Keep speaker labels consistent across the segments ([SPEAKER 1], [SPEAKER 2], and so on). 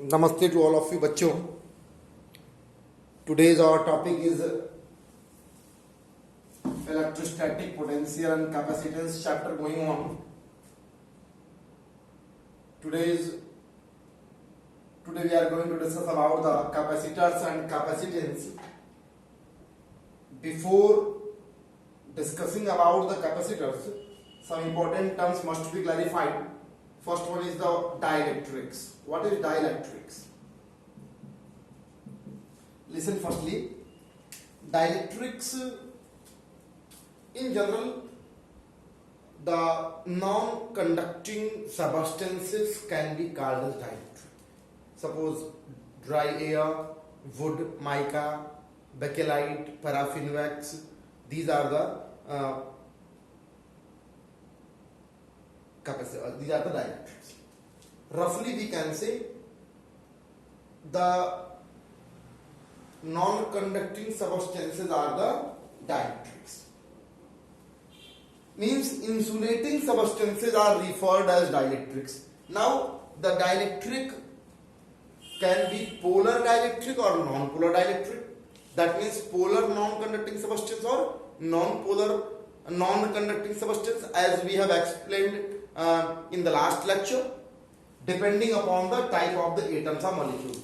[SPEAKER 1] Namaste to all of you बच्चों. Today's our topic is electrostatic potential and capacitance chapter going on. Today we are going to discuss about the capacitors and capacitance. Before discussing about the capacitors, some important terms must be clarified. First one is the dielectrics. What is dielectrics? Listen firstly. Dielectrics in general, the non-conducting substances can be called as dielectric. Suppose dry air, wood, mica, bakelite, paraffin wax. These are the these are the dielectrics. Roughly we can say the non-conducting substances are the dielectrics. Means insulating substances are referred as dielectrics. Now the dielectric can be polar dielectric or non-polar dielectric. That means polar non-conducting substance or non-polar non-conducting substance, as we have explained in the last lecture, depending upon the type of the atoms or molecules.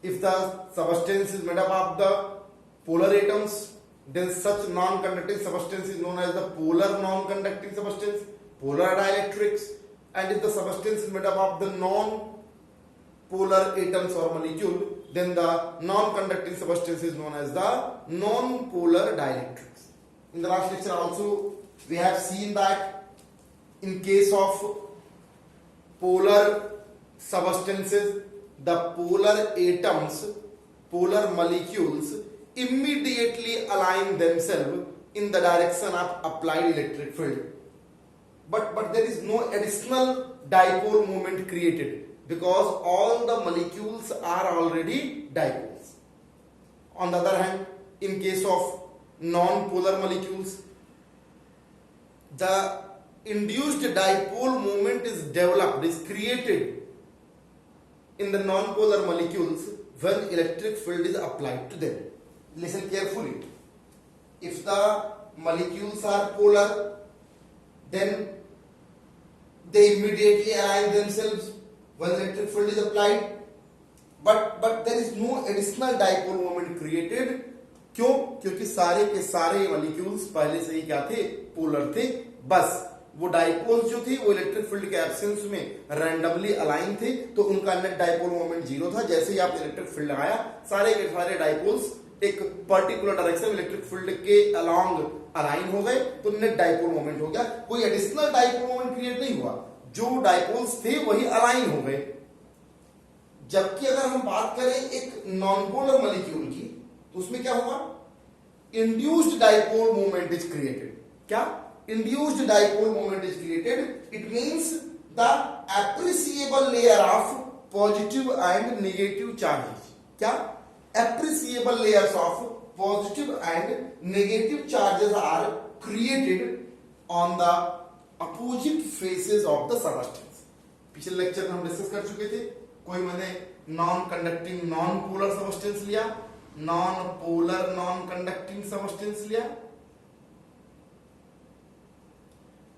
[SPEAKER 1] If the substance is made up of the polar atoms, then such non-conducting substance is known as the polar non-conducting substance, polar dielectrics. And if the substance is made up of the non-polar atoms or molecule, then the non-conducting substance is known as the non-polar dielectrics. In the last lecture also we have seen that in case of polar substances, the polar atoms, polar molecules immediately align themselves in the direction of applied electric field. But there is no additional dipole moment created because all the molecules are already dipoles. On the other hand, in case of non-polar molecules, the induced dipole moment is developed, is created in the non-polar molecules when electric field is applied to them. Listen carefully. If the molecules are polar, then they immediately align themselves when electric field is applied. But there is no additional dipole moment created. क्यों? क्योंकि सारे के सारे molecules पहले से ही क्या थे? Polar थे. बस वो डाइपोल्स जो थे वो इलेक्ट्रिक फील्ड के एब्सेंस में रैंडमली अलाइन थे, तो उनका नेट डाइपोल मोमेंट जीरो था. जैसे ही आपने इलेक्ट्रिक फील्ड लगाया, सारे के सारे डाइपोल्स एक पर्टिकुलर डायरेक्शन इलेक्ट्रिक फील्ड के अलोंग अलाइन हो गए, तो नेट डाइपोल मोमेंट हो गया. कोई एडिशनल डाइपोल मोमेंट क्रिएट नहीं हुआ. जो डाइपोल्स थे वही अलाइन हो गए. जबकि अगर हम बात करें एक नॉन पोलर मॉलिक्यूल की, तो उसमें क्या हुआ? Induced dipole moment is created. क्या? Induced dipole moment is created. It means the appreciable layer of positive and negative charges. क्या? Appreciable layers of positive and negative charges are created on the opposite faces of the substance. पिछले lecture में हम discuss कर चुके थे. कोई मैंने non conducting non polar substance लिया, non polar non conducting substance लिया,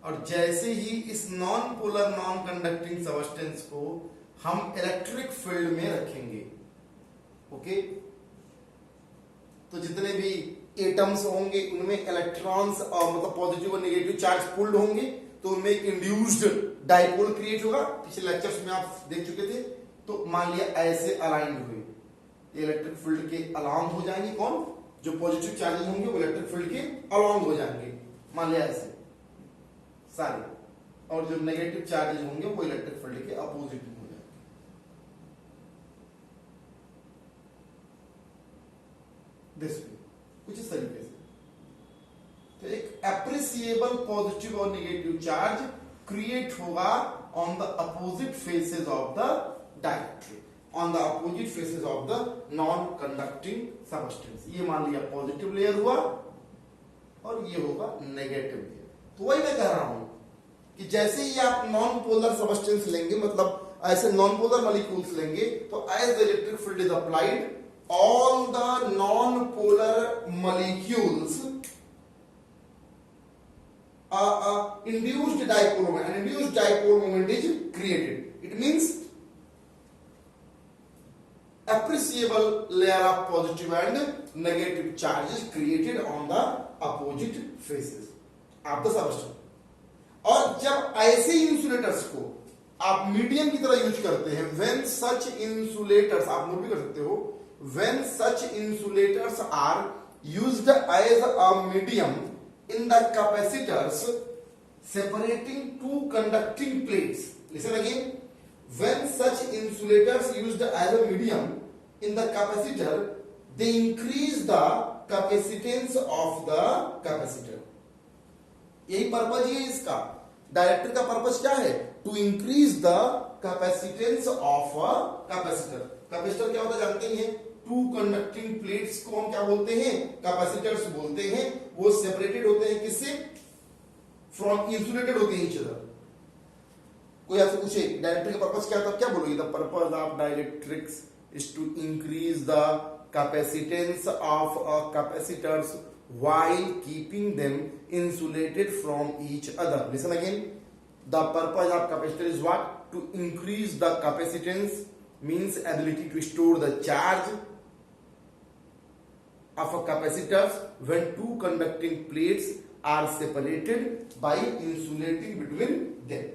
[SPEAKER 1] और जैसे ही इस non polar non conducting substance को हम इलेक्ट्रिक फील्ड में रखेंगे, ओके, तो जितने भी एटम्स होंगे उनमें इलेक्ट्रॉन्स और मतलब पॉजिटिव और नेगेटिव चार्ज पुल्ड होंगे, तो उनमें एक इंड्यूस्ड डाइपोल क्रिएट होगा. पिछले लेक्चर्स में आप देख चुके थे. तो मान लिया ऐसे अलाइंड हुए, इलेक्ट्रिक फील्ड के अलोंग हो जाएंगे. कौन? जो पॉजिटिव चार्जेस होंगे वो इलेक्ट्रिक फील्ड के अलोंग हो जाएंगे. मान लिया ऐसे सारे, और जो नेगेटिव चार्जेस होंगे वो इलेक्ट्रिक फील्ड के अपोजिट हो जाएंगे. दिस वे, कुछ इस तरीके से. तो एक एप्रिसिएबल पॉजिटिव और नेगेटिव चार्ज क्रिएट होगा on the opposite faces of the dielectric, on the opposite faces of the non conducting substance. ये मान लिया पॉजिटिव लेयर हुआ और ये होगा नेगेटिव लेयर. तो वही मैं कह रहा हूं कि जैसे ही आप नॉन पोलर सबस्टेंस लेंगे, मतलब ऐसे नॉन पोलर मॉलिक्यूल्स लेंगे, तो as the electric field is applied, all the non-polar molecules induced dipole moment, an induced dipole moment is created. It means appreciable layer of positive and negative charges created on the opposite faces of the substance. और जब ऐसे insulators को आप medium की तरह use करते हैं, when such insulators, आप नोट भी कर सकते हो, when such insulators are used as a medium in the capacitors separating two conducting plates. Listen again. When such insulators used as a medium in the capacitor, they increase the capacitance of the capacitor. यही purpose है इसका. Director का purpose क्या है? To increase the capacitance of a capacitor. Capacitor क्या होता है जानते ही हैं? टू कंडक्टिंग प्लेट्स को हम क्या बोलते हैं? कैपेसिटर्स बोलते हैं. वो सेपरेटेड होते हैं किससे? फ्रॉम इंसुलेटेड होते हैं ईच अदर. कोई आपसे पूछे डायरेक्टर का पर्पज क्या था, क्या बोलोगे? The purpose of dielectrics is to increase the capacitance of a capacitors while keeping them insulated from each other. Listen again. The purpose of capacitor is what? To increase the capacitance, means ability to store the charge of a capacitors when two conducting plates are separated by insulating between them.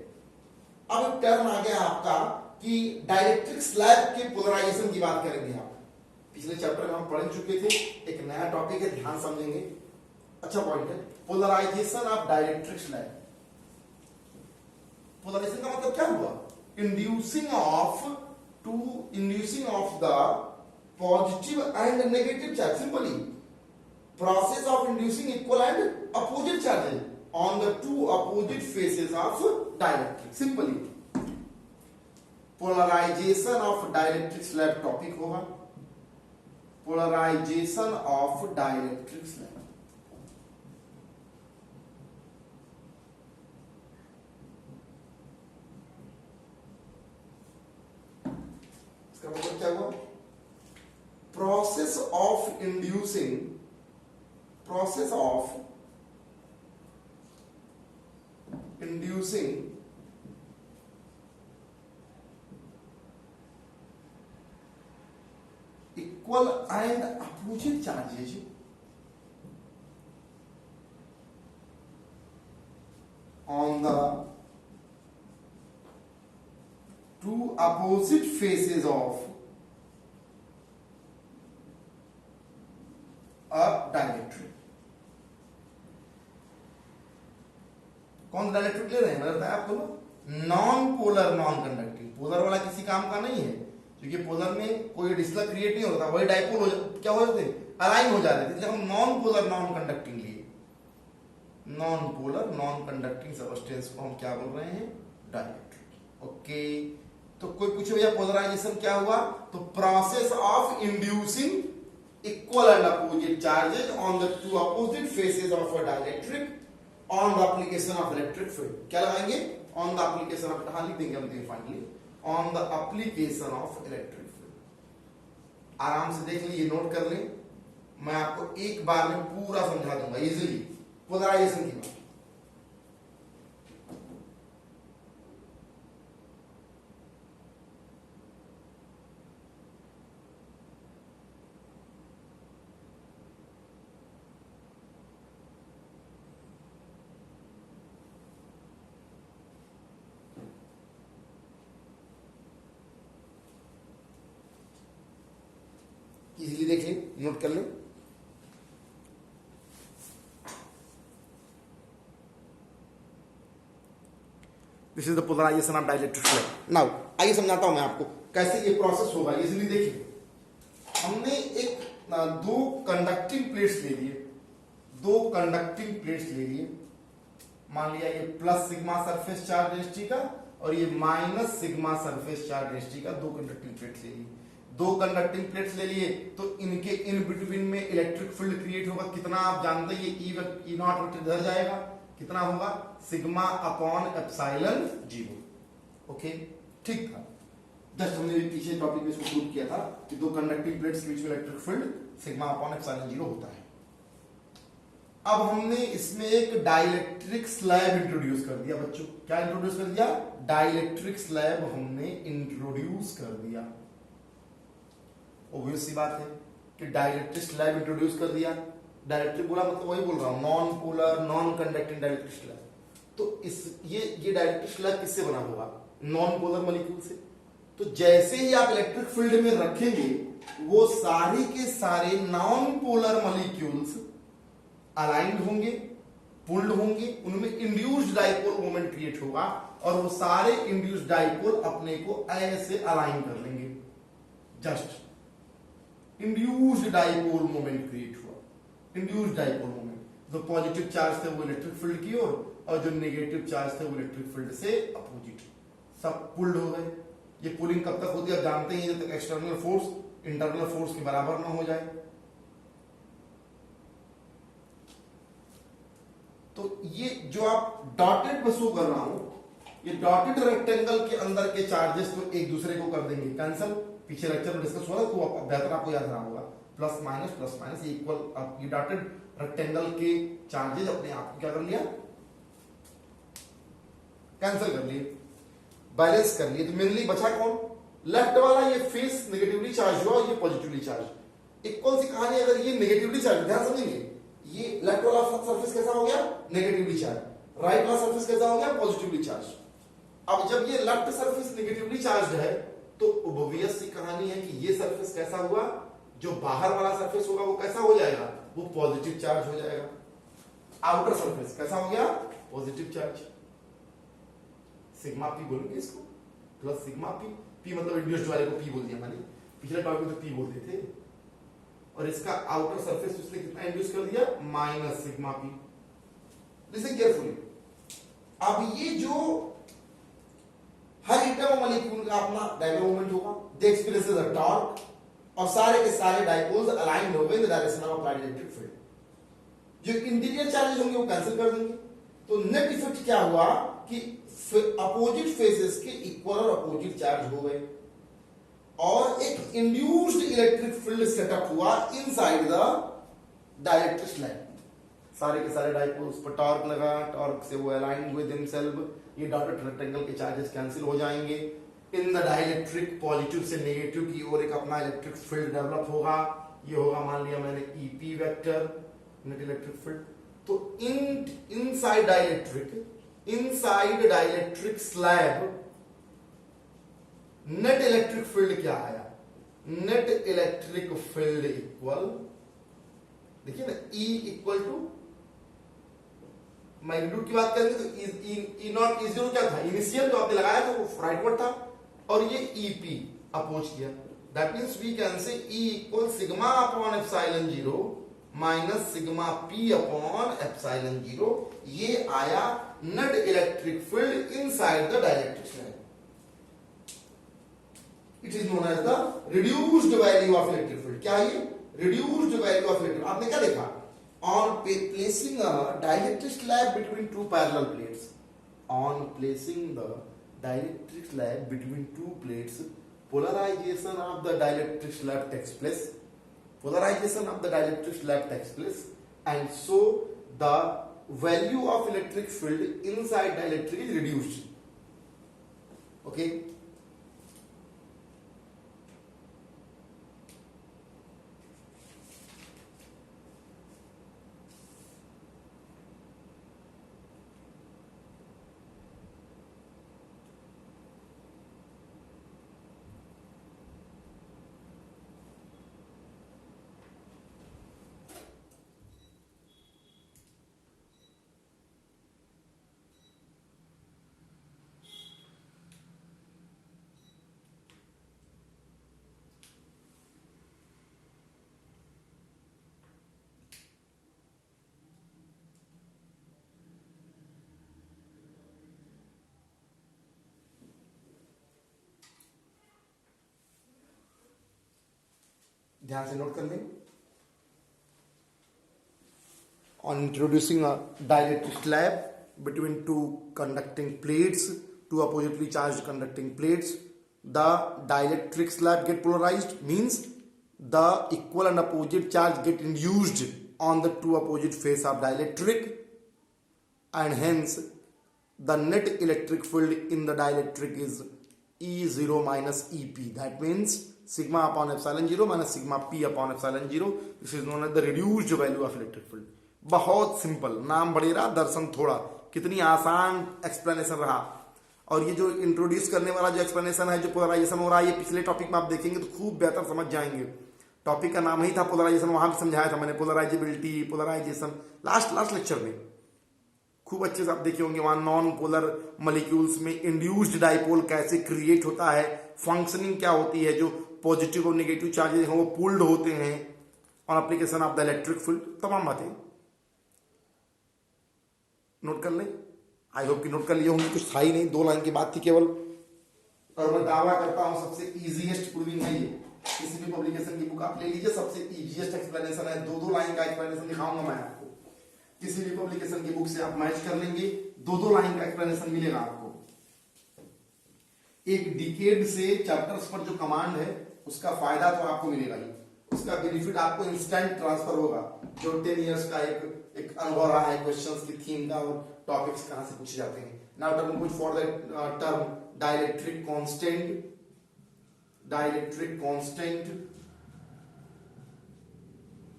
[SPEAKER 1] अब term आ गया आपका कि dielectric slab के polarisation की बात करेंगे आप. पिछले चैप्टर में हम पढ़ चुके थे. एक नया टॉपिक है, ध्यान समझेंगे. अच्छा पॉइंट है polarization of dielectric slab. Polarization का मतलब क्या हुआ? Inducing of the positive and negative charge. Simply process of inducing equal and opposite charges on the two opposite faces of dielectric. Simply polarization of dielectric slab topic होगा. Polarization of dielectric slab. इसका मतलब क्या हुआ? Process of inducing equal and opposite charges on the two opposite faces of a dielectric. कौन dielectric ले रहे हैं? मैं बताया आपको ना, non polar non conducting. Polar वाला किसी काम का नहीं है, क्योंकि पोलर में कोई एडिशनल क्रिएट नहीं होता, वही डाइपोल हो क्या हो जाते हैं? अलाइन हो जाते थे. हम नॉन पोलर नॉन कंडक्टिंग लिए, non polar non conducting substance को हम क्या बोल रहे हैं? डाइलेक्ट्रिक. ओके. तो कोई पूछे भैया पोलराइजेशन क्या हुआ? तो process of inducing equal and opposite charges on the two opposite faces of a dielectric on the application of electric field. क्या लगाएंगे? ऑन द एप्लीकेशन ऑफ, हाँ लिख देंगे हम finally, on the application of electric field. आराम से देख लीजिए, नोट कर लें. मैं आपको एक बार में पूरा समझा दूंगा इजीली पोलराइजेशन की बात. इजीली देख लें, नोट कर लें. This is the polarization of dielectric slab. Now आइए समझाता हूं मैं आपको कैसे ये प्रोसेस होगा. इजीली देखिए, हमने दो कंडक्टिंग प्लेट्स ले लिए. मान लिया ये plus sigma surface charge density का और ये minus sigma surface charge density का दो कंडक्टिंग प्लेट्स ले लिए. दो कंडक्टिंग प्लेट्स ले लिए तो इनके इन बिटवीन में इलेक्ट्रिक फील्ड क्रिएट होगा. कितना आप जानते हैं? ई नॉट वेक्टर इधर जाएगा कितना होगा, sigma upon epsilon zero. Okay, ठीक था। जस्ट हमने पीछे टॉपिक में इसको प्रूव किया था कि दो कंडक्टिंग प्लेट्स के बीच में electric field sigma upon epsilon zero होता है। अब हमने इसमें एक डाइलेक्ट्रिक स्लैब इंट्रोड्यूस कर दिया बच्चों। क्या इंट्रोड्यूस कर दिया, डाइलेक्ट्रिक स्लैब हमने इंट्रोड्यूस कर दिया। ऑब्वियस सी बात है कि डाइलेक्ट्रिक स्लैब इंट्रोड्यूस कर दिया। डाइलेक्ट्रिक बोला मतलब वही बोल रहा हूं, non polar non conducting dielectric slab. तो इस ये डाइलेक्ट्रिक स्लैब किससे बना होगा, नॉन पोलर मॉलिक्यूल से। तो जैसे ही आप इलेक्ट्रिक फील्ड में रखेंगे वो सारे के सारे नॉन पोलर मॉलिक्यूल्स अलाइंड होंगे, पुल्ड होंगे, उनमें इंड्यूस्ड डाइपोल मोमेंट क्रिएट होगा और वो सारे इंड्यूस्ड डाइपोल अपने को ऐसे अलाइन कर लेंगे। Just induced dipole moment create हुआ, इंड्यूस्ड डाइपोल मोमेंट। जो पॉजिटिव चार्ज थे वो इलेक्ट्रिक फील्ड की ओर और जो नेगेटिव चार्ज थे वो इलेक्ट्रिक फील्ड से अपोजिट, सब पुल्ड हो गए। ये पुलिंग कब तक होती है आप जानते हैं, जब तक एक्सटर्नल फोर्स इंटरनल फोर्स के बराबर ना हो जाए। तो ये जो आप डॉटेड में शो कर रहा हूं, ये डॉटेड रेक्टेंगल के अंदर के चार्जेस तो एक दूसरे को कर देंगे कैंसिल। पीछे लेक्चर में डिस्कस हुआ तो बेहतर आपको याद रहा होगा, प्लस माइनस इक्वल। ये डॉटेड रेक्टेंगल के चार्जेस अपने आप को क्या कर लिया, कैंसिल कर लिए, बैलेंस कर लिए। तो मेनली बचा कौन, लेफ्ट वाला ये फेस नेगेटिवली चार्ज हुआ और ये पॉजिटिवली चार्ज। एक कौन सी कहानी, अगर ये नेगेटिवली चार्ज, ध्यान समझेंगे, ये लेफ्ट वाला सरफेस कैसा हो गया, नेगेटिवली चार्ज, राइट वाला सरफेस कैसा हो गया, पॉजिटिवली चार्ज। अब जब ये लेफ्ट सरफेस नेगेटिवली चार्ज है तो ऑब्वियस सी कहानी है कि ये सरफेस कैसा हुआ, जो बाहर वाला सरफेस होगा वो कैसा हो जाएगा, वो पॉजिटिव चार्ज हो जाएगा। आउटर सरफेस कैसा हो गया, पॉजिटिव चार्ज। सिग्मा पी बोलेंगे इसको, प्लस सिग्मा पी। पी मतलब इंड्यूस्ड वाले को पी बोल दिया मैंने, पिछले टॉपिक में तो पी बोलते थे। और इसका आउटर सरफेस उसने कितना इंड्यूस कर दिया, minus sigma P. Listen carefully. अब ये जो हर एटम मॉलिक्यूल का अपना डायपोल मोमेंट होगा, दे एक्सपीरियंसेस अ टॉर्क, और सारे के सारे डायपोल्स अलाइंड हो गए in the direction of applied electric field. जो इंटीरियर चार्जेस होंगे वो कैंसिल कर देंगे। तो नेट इफेक्ट क्या हुआ कि अपोजिट फेसेस के इक्वल और अपोजिट चार्ज हो गए और एक इंड्यूस्ड इलेक्ट्रिक फील्ड सेटअप हुआ इनसाइड द डाइलेक्ट्रिक स्लैब। सारे के सारे डाइपोल्स पर टॉर्क लगा, टॉर्क से वो अलाइन विद हिमसेल्फ, ये डॉटेड रेक्टेंगल के चार्जेस कैंसिल हो जाएंगे। इन द डाइलेक्ट्रिक पॉजिटिव से नेगेटिव की ओर एक अपना इलेक्ट्रिक फील्ड डेवलप होगा। ये होगा, मान लिया मैंने E P vector, net electric field. तो inside dielectric slab net electric field क्या आया, नेट इलेक्ट्रिक फील्ड इक्वल, देखिए ना, E इक्वल टू, मैग्नीट्यूड की बात करेंगे तो ई नॉट ई जीरो क्या था, इनिशियल जो आपने लगाया था वो राइटवर्ड था, और ये EP अपोज किया। That means we can say E equal sigma upon epsilon zero minus sigma P upon epsilon zero. ये आया net electric field inside the dielectric slab. It is known as the reduced value of electric field. क्या ये reduced value of electric, आपने क्या देखा, on placing a dielectric slab between two parallel plates, on placing the dielectric slab between two plates, polarization of the dielectric slab takes place, polarization of the dielectric slab takes place, and so the value of electric field inside dielectric is reduced. Okay. ध्यान से note कर लें। On introducing a dielectric slab between two conducting plates, two oppositely charged conducting plates, the dielectric slab get polarized, means the equal and opposite charge get induced on the two opposite face of dielectric, and hence the net electric field in the dielectric is E0 minus EP. That means sigma upon epsilon 0 minus sigma P upon epsilon 0. This is known as the reduced value of electric field. बहुत simple, नाम बढ़ेरा दर्शन थोड़ा, कितनी आसान explanation रहा. और ये जो introduce करने वाला जो एक्सप्लेनेशन है, जो पोलराइजेशन हो रहा है, ये पिछले टॉपिक में आप देखेंगे तो खूब बेहतर समझ जाएंगे. टॉपिक का नाम ही था पोलराइजेशन, वहां भी समझाया था मैंने पोलराइजेबिलिटी, पोलराइजेशन लास्ट लेक्चर में खूब अच्छे से आप देखे होंगे. वहां नॉन पोलर मॉलिक्यूल्स में इंड्यूस्ड डाइपोल कैसे क्रिएट होता है, फंक्शनिंग क्या होती है, जो पॉजिटिव और नेगेटिव चार्जेस हैं वो पुल्ड होते हैं, और application of the electric field, तमाम बातें नोट कर लें. आई होप कि नोट कर लिए होंगे, कुछ था ही नहीं, 2 लाइन की बात थी केवल. और मैं दावा करता हूं सबसे इजीएस्ट प्रूविंग है ये. किसी भी पब्लिकेशन की बुक आप ले लीजिए, सबसे इजीएस्ट एक्सप्लेनेशन है. 2 लाइन का एक्सप्लेनेशन दिखाऊंगा मैं आपको. किसी भी पब्लिकेशन की बुक से आप मैच कर लेंगे, 2 लाइन का एक्सप्लेनेशन मिलेगा आपको. एक डिकेड से चैप्टर्स पर जो कमांड है उसका फायदा तो आपको मिलेगा ही, उसका बेनिफिट आपको इंस्टेंट ट्रांसफर होगा. जो 10 इयर्स का एक अनुभव रहा है क्वेश्चंस की थीम का और टॉपिक्स कहां से पूछे जाते हैं. नाउ टर्म कुछ for the term dielectric constant. Dielectric constant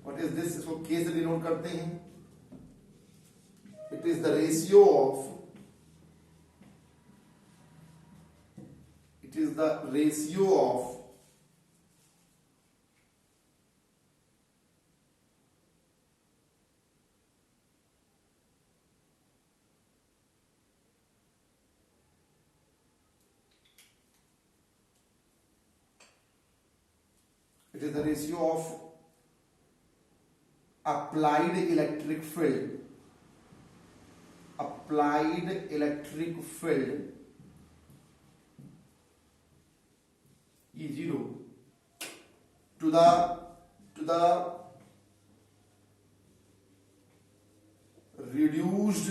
[SPEAKER 1] what is this? इसको के से डिनोट करते हैं. It is the ratio of, it is the ratio of applied electric field E0 to the reduced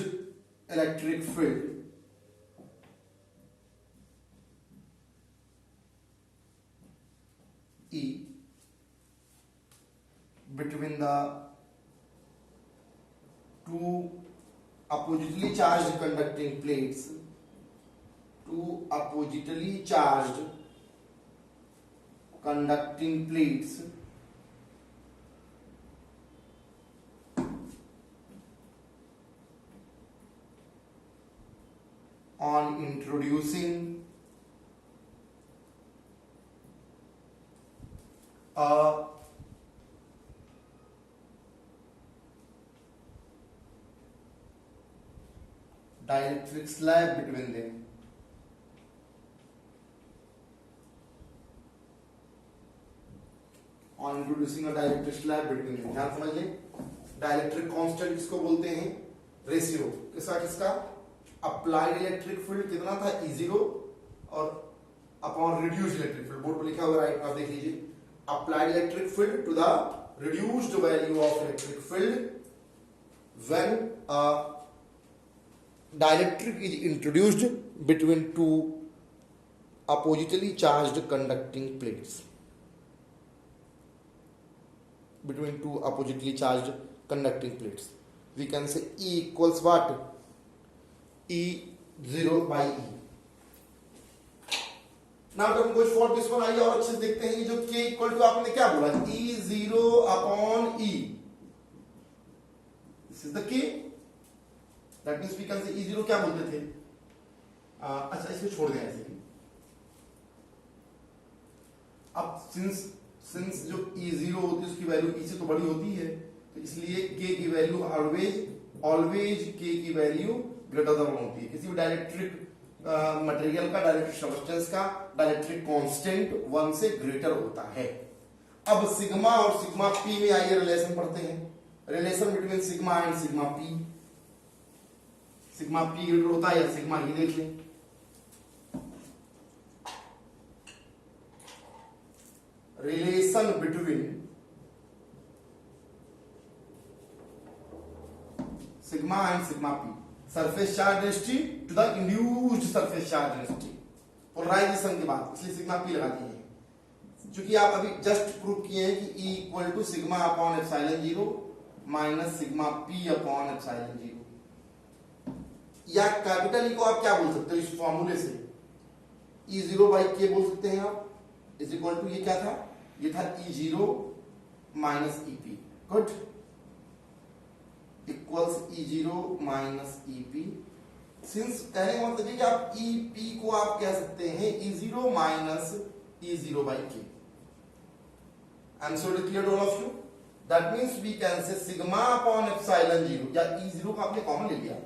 [SPEAKER 1] electric field E between the two oppositely charged conducting plates, two oppositely charged conducting plates on introducing a dielectric slab between them. On introducing a dielectric slab between them. ध्यान समझ लें. Dielectric constant किसको बोलते हैं? Ratio किसका? Applied electric field कितना था? E0 और upon reduced electric field. Board पर लिखा हुआ राइट आप देख लीजिए. Applied electric field to the reduced value of electric field when dielectric is introduced between two oppositely charged conducting plates. Between two oppositely charged conducting plates, we can say E equals what? E0 by E. Now हम कुछ for this one आइए और अच्छे से देखते हैं. ये जो K equal to आपने क्या बोला? E0 upon E. This is the K. That means we can say E0 क्या बोलते थे? अच्छा इसको छोड़ दें ऐसे ही. अब since जो E0 होती है उसकी वैल्यू E से तो बड़ी होती है, तो इसलिए K की वैल्यू ऑलवेज K की वैल्यू ग्रेटर देन 1 होती है. किसी भी डाइलेक्ट्रिक मटेरियल का, डाइलेक्ट्रिक सब्सटेंस का डाइलेक्ट्रिक कांस्टेंट 1 से ग्रेटर होता है. अब सिग्मा और सिग्मा P में आइए रिलेशन पढ़ते हैं. Relation between sigma and sigma P. Sigma P greater होता है या सिग्मा E देख लें. Relation between sigma and sigma p. Surface charge density to the induced surface charge density. Polarization के बाद इसलिए सिग्मा पी लगा दिए हैं, क्योंकि आप अभी जस्ट प्रूव किए हैं कि E equal to sigma upon epsilon zero minus sigma P upon epsilon zero. या कैपिटल ई को आप क्या बोल सकते हो इस फॉर्मूले से, ई जीरो बाई के बोल सकते हैं आप, इज इक्वल टू ये क्या था, ये था E zero minus E P, good, equals E zero minus E P. Since कहने का मतलब है कि आप ई पी को आप कह सकते हैं E zero minus E zero by K. I am so clear all of you, that means we can say sigma upon epsilon zero, या ई जीरो का आपने कॉमन ले लिया,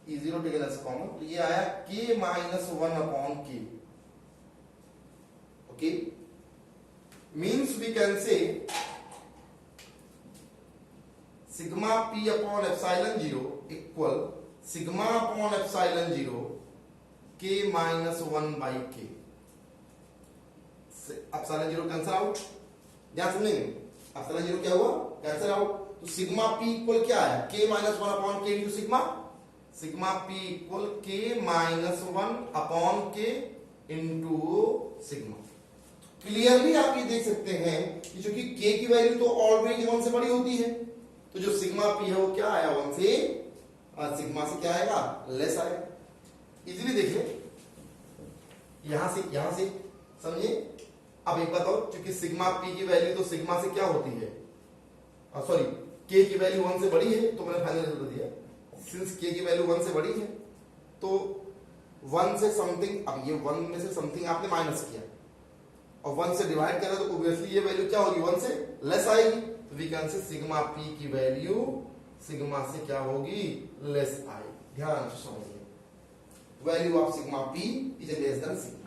[SPEAKER 1] E zero taken as common, तो ये आया K minus one upon K, okay, means we can say sigma P upon epsilon zero equal sigma upon epsilon zero K minus one by K. Epsilon zero cancel out, ध्यान सुनेंगे, epsilon zero क्या हुआ, cancel out, तो sigma P equal क्या है, के minus one upon के into sigma, sigma P equal के माइनस वन अपॉन के इंटू सिग्मा। क्लियरली आप ये देख सकते हैं कि चूंकि के की वैल्यू तो ऑलरेडी वन से बड़ी होती है, तो जो सिग्मा पी है वो क्या आया, वन से, और सिग्मा से क्या आएगा, लेस आएगा। इजीली देखिए, यहां से समझिए। अब एक बताओ, क्योंकि सिग्मा पी की वैल्यू तो सिग्मा से क्या होती है, सॉरी के की वैल्यू वन से बड़ी है, तो मैंने फाइनल रिजल्ट दिया, सिंस के की वैल्यू वन से बड़ी है तो वन से समथिंग, अब ये वन में से समथिंग आपने माइनस किया और वन से डिवाइड करा तो ऑब्वियसली ये वैल्यू क्या होगी, वन से लेस आएगी, तो we can say sigma P की वैल्यू सिग्मा से क्या होगी, लेस आएगी। ध्यान से समझिए, value of sigma P is less than sigma.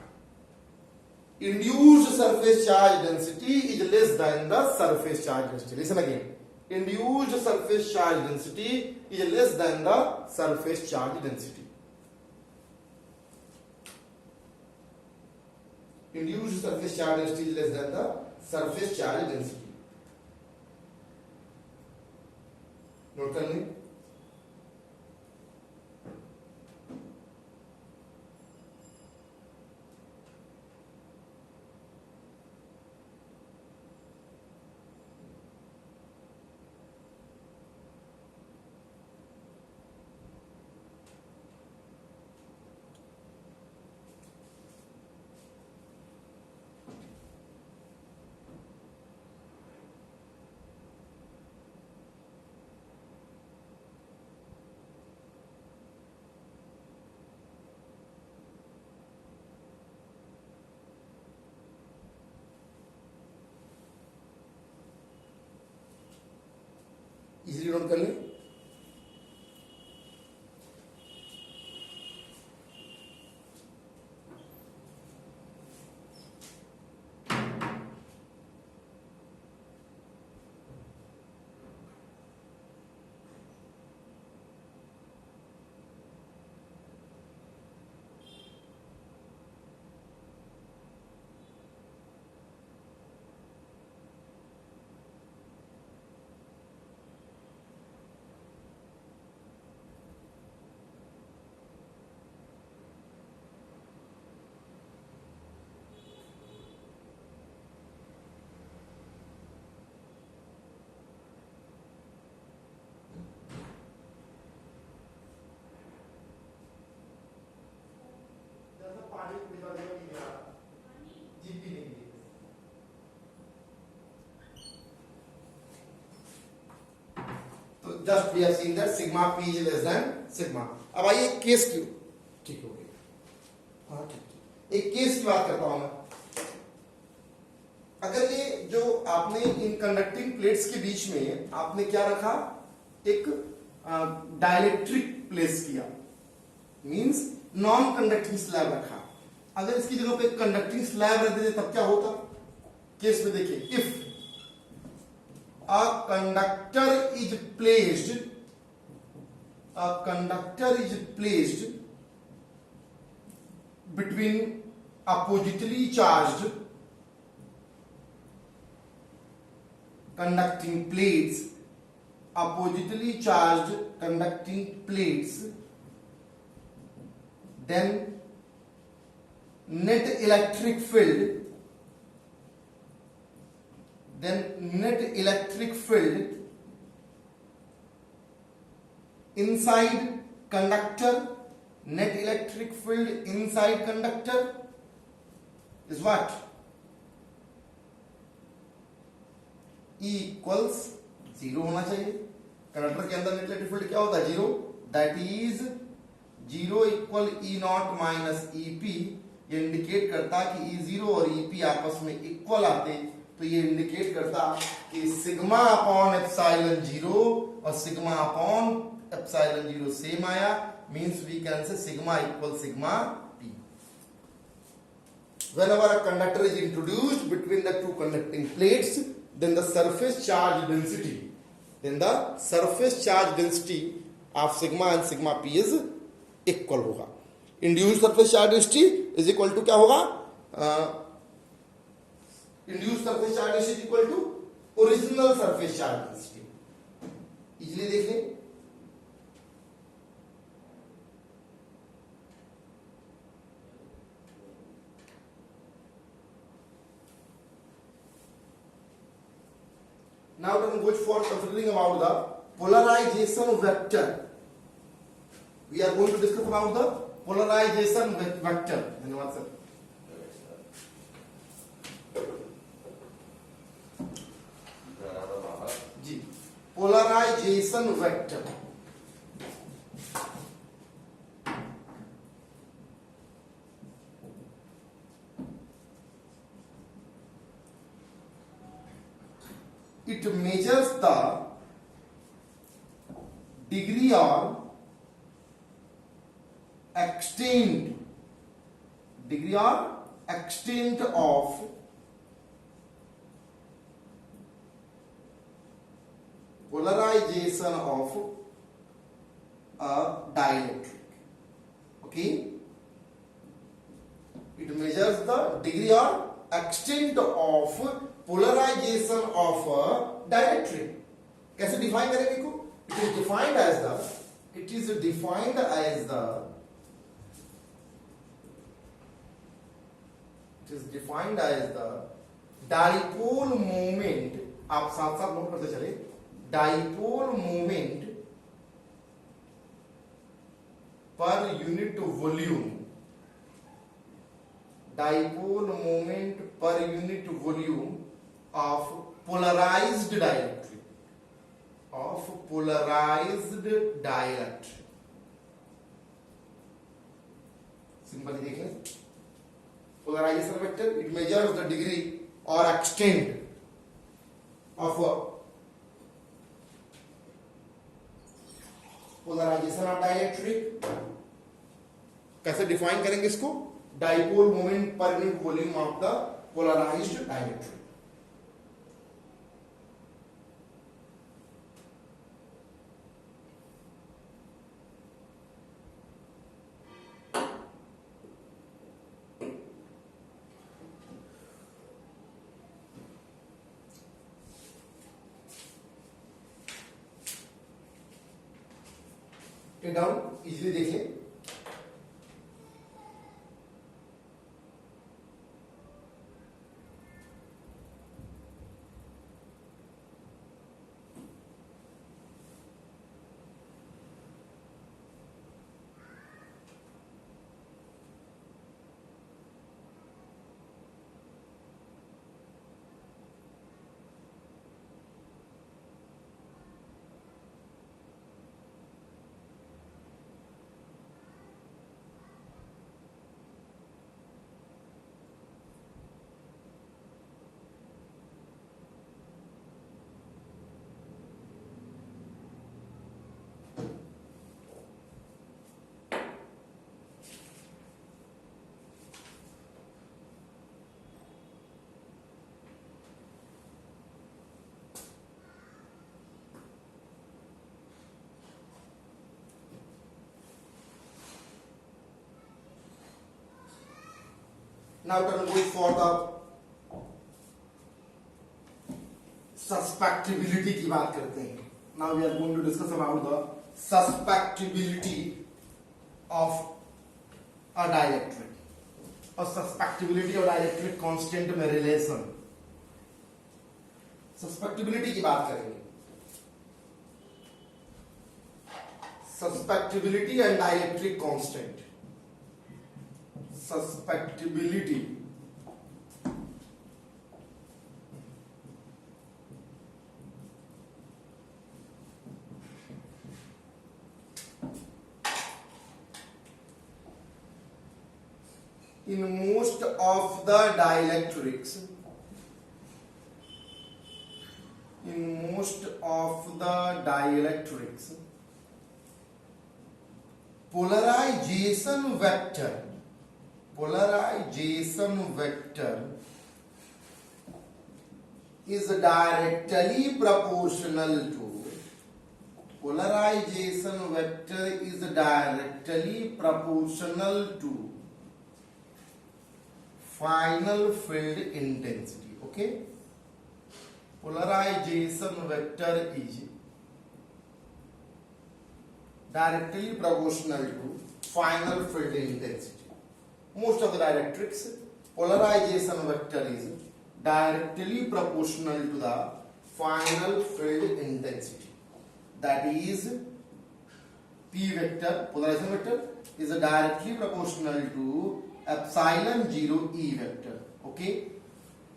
[SPEAKER 1] Induced surface charge density is less than the surface charge density. Listen again. Induced surface charge density is less than the surface charge density. Induced surface charge density is less than the surface charge density. Note कर लें। Easily note कर लें। Just we have seen that sigma p is less than sigma. अब आइए case की, ठीक हो गया, हाँ ठीक, एक केस की बात करता हूं मैं। अगर ये जो आपने इन कंडक्टिंग प्लेट्स के बीच में आपने क्या रखा, एक डाइलेक्ट्रिक प्लेस किया, मींस नॉन कंडक्टिंग स्लैब रखा, अगर इसकी जगह पे कंडक्टिंग स्लैब रख देते तब क्या होता, केस में देखिए, if a conductor is placed between oppositely charged conducting plates oppositely charged conducting plates, then net electric field inside conductor, net electric field inside conductor is what? E equals 0 होना चाहिए। Conductor के अंदर net electric field क्या होता है? 0। That is 0 equal E not minus E P. ये indicate करता कि ई जीरो और ई पी आपस में इक्वल आते, तो ये इंडिकेट करता कि सिग्मा अपॉन एप्सिलॉन 0 और सिग्मा अपॉन एप्सिलॉन 0 सेम आया, means we can say sigma equal sigma P. Whenever a conductor is introduced between the two conducting plates, then the surface charge density of sigma and sigma p is equal होगा। Induced surface charge density is equal to क्या होगा? Induced surface charge density is equal to original surface charge density। Easily देख लें। Now we will go for considering about the polarization vector. We are going to discuss about the polarization vector. धन्यवाद sir. जी, polarization vector। It measures the degree or extent of polarization of a dielectric. Okay, it measures the degree or extent of polarization of a dielectric। कैसे define करेंगे इसको? It is defined as the dipole moment। आप साथ साथ note करते चले। dipole moment per unit volume। dipole moment per unit volume of polarized dielectric। Simply देख लें। Polarization vector, it measures the degree और extent of polarization of dielectric. कैसे define करेंगे इसको? Dipole moment per unit volume of the polarized dielectric. डाउन easily देखिए। Now turn going for the susceptibility की बात करते हैं। now we are going to discuss about the suspectibility of a dielectric और सस्पेक्टिबिलिटी और डाइलेक्ट्रिक कांस्टेंट में relation. Susceptibility की बात करेंगे. Susceptibility and dielectric constant. Susceptibility in most of the dielectrics, polarization vector is directly proportional to final field intensity. Okay, polarization vector is directly proportional to final field intensity. Most of the dielectrics, polarization vector is directly proportional to the final field intensity. That is, P vector, polarization vector, is directly proportional to epsilon 0 E vector. Okay,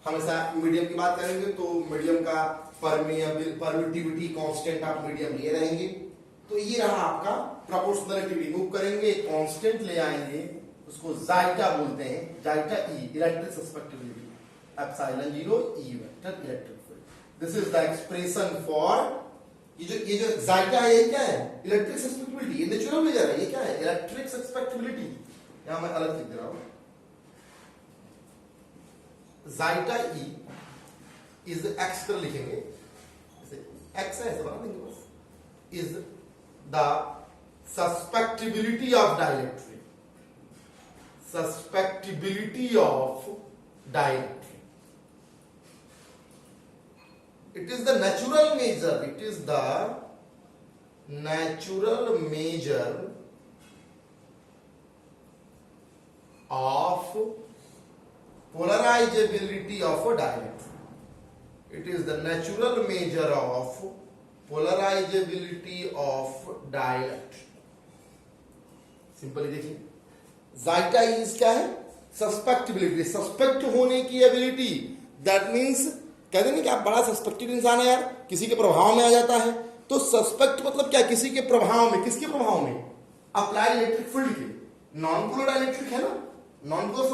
[SPEAKER 1] हमेशा medium की बात करेंगे तो medium का permittivity constant आप medium लिए रहेंगे. तो ये रहा आपका प्रोपोर्शनलिटी. रिमूव करेंगे, कांस्टेंट ले आएंगे, उसको जाइटा बोलते हैं. जाइटा E, electric susceptibility, epsilon 0 E vector electric field. This is the expression for ये जो जाइटा है, ये क्या है? Electric susceptibility. ये नेचुरल मेजर है. ये क्या है? Electric susceptibility. यहां मैं अलग लिख दे रहा हूं. जाइटा E इज एक्स कर लिखेंगे, एक्स है ऐसे बना देंगे बस. Is the susceptibility of dielectric. It is the natural measure of polarizability of a dielectric. It is the natural measure of polarizability of dielectric. Simply देखिए, जाइटा इज क्या है? सस्पेक्टिबिलिटी, सस्पेक्ट होने की एबिलिटी. दैट मीन्स कहते हैं कि आप बड़ा सस्पेक्टिव इंसान है यार, किसी के प्रभाव में आ जाता है. तो सस्पेक्ट मतलब क्या? किसी के प्रभाव में. किसके प्रभाव में? अप्लाइड इलेक्ट्रिक फील्ड के. नॉन पोलर डाइलेक्ट्रिक है ना, नॉन पोलर